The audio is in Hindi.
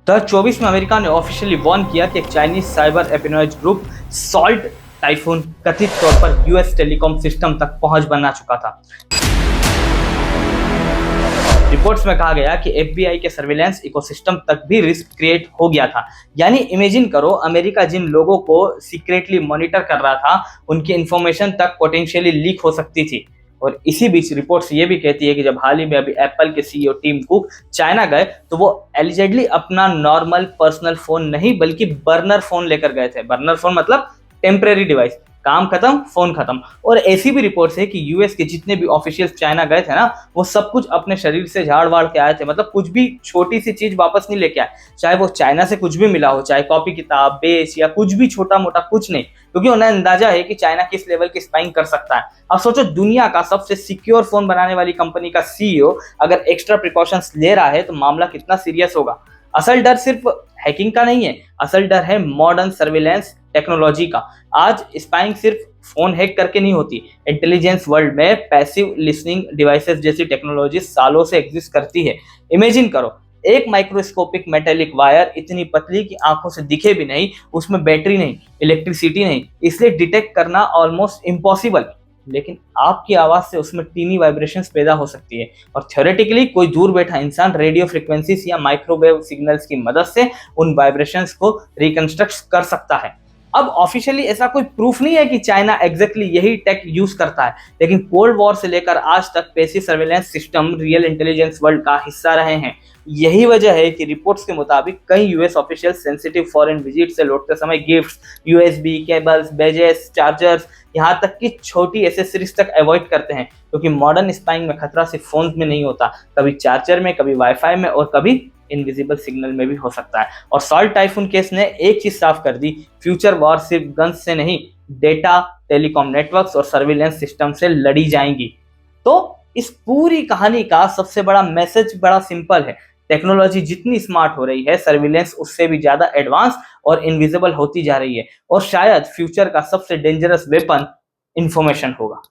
2024 में अमेरिका ने ऑफिशियली वार्न किया कि एक Chinese cyber espionage group salt typhoon कथित तौर पर यूएस टेलीकॉम सिस्टम तक पहुंच बना चुका था। रिपोर्ट्स में कहा गया कि एफबीआई के सर्विलेंस इकोसिस्टम तक भी रिस्क क्रिएट हो गया था। यानी इमेजिन करो, अमेरिका जिन लोगों को सीक्रेटली मॉनिटर कर रहा था, उनकी इंफॉर्मेशन तक पोटेंशियली लीक हो सकती थी। और इसी बीच रिपोर्ट्स ये भी कहती है कि जब हाल ही में अभी एप्पल के सीईओ टिम कुक चाइना गए, तो वो एलिजेडली अपना नॉर्मल पर्सनल फोन नहीं बल्कि बर्नर फोन लेकर गए थे। बर्नर फोन मतलब टेम्परेरी डिवाइस, काम खत्म फोन खत्म। और ऐसी भी रिपोर्ट्स है कि यूएस के जितने भी ऑफिशियल्स चाइना गए थे ना, वो सब कुछ अपने शरीर से झाड़ वाड़ के आए थे। मतलब कुछ भी छोटी सी चीज वापस नहीं लेके आए, चाहे वो चाइना से कुछ भी मिला हो, चाहे कॉपी किताब बेस या कुछ भी छोटा मोटा, कुछ नहीं, क्योंकि उन्हें अंदाजा है कि चाइना किस लेवल की स्पाइंग कर सकता है। अब सोचो, दुनिया का सबसे सिक्योर फोन बनाने वाली कंपनी का सीईओ अगर एक्स्ट्रा प्रिकॉशंस ले रहा है तो मामला कितना सीरियस होगा। असल डर सिर्फ हैकिंग का नहीं है, असल डर है मॉडर्न सर्विलेंस टेक्नोलॉजी का। आज स्पाइंग सिर्फ फोन हैक करके नहीं होती, इंटेलिजेंस वर्ल्ड में पैसिव लिसनिंग डिवाइसेस जैसी टेक्नोलॉजी सालों से एग्जिस्ट करती है। इमेजिन करो, एक माइक्रोस्कोपिक मेटेलिक वायर इतनी पतली कि आंखों से दिखे भी नहीं, उसमें बैटरी नहीं, इलेक्ट्रिसिटी नहीं, इसलिए डिटेक्ट करना ऑलमोस्ट इम्पॉसिबल। लेकिन आपकी आवाज से उसमें टीनी वाइब्रेशंस पैदा हो सकती है, और थ्योरेटिकली कोई दूर बैठा इंसान रेडियो फ्रिक्वेंसीज या माइक्रोवेव सिग्नल्स की मदद से उन वाइब्रेशंस को रिकंस्ट्रक्ट कर सकता है। अब ऑफिशियली ऐसा कोई प्रूफ नहीं है कि चाइना एग्जैक्टली यही टेक यूज करता है, लेकिन कोल्ड वॉर से लेकर आज तक passive surveillance system real intelligence world का हिस्सा रहे हैं। यही वजह है कि रिपोर्ट्स के मुताबिक कई US official sensitive foreign visit से लौटते समय gifts, USB cables, badges, chargers, यहाँ तक कि छोटी एसेसरीज तक अवॉइड करते हैं, क्योंकि मॉडर्न स्पाइंग में खतरा सिर्फ फोन में नहीं होता, कभी चार्जर में, कभी वाईफाई में और कभी इनविजिबल सिग्नल में भी हो सकता है। और सॉल्ट टाइफून केस ने एक चीज साफ कर दी, फ्यूचर वॉर सिर्फ गन्स से नहीं, डेटा, टेलीकॉम नेटवर्क्स और सर्विलेंस सिस्टम से लड़ी जाएंगी। तो इस पूरी कहानी का सबसे बड़ा मैसेज बड़ा सिंपल है, टेक्नोलॉजी जितनी स्मार्ट हो रही है, सर्विलेंस उससे भी ज्यादा एडवांस और इनविजिबल होती जा रही है, और शायद फ्यूचर का सबसे डेंजरस वेपन इंफॉर्मेशन होगा।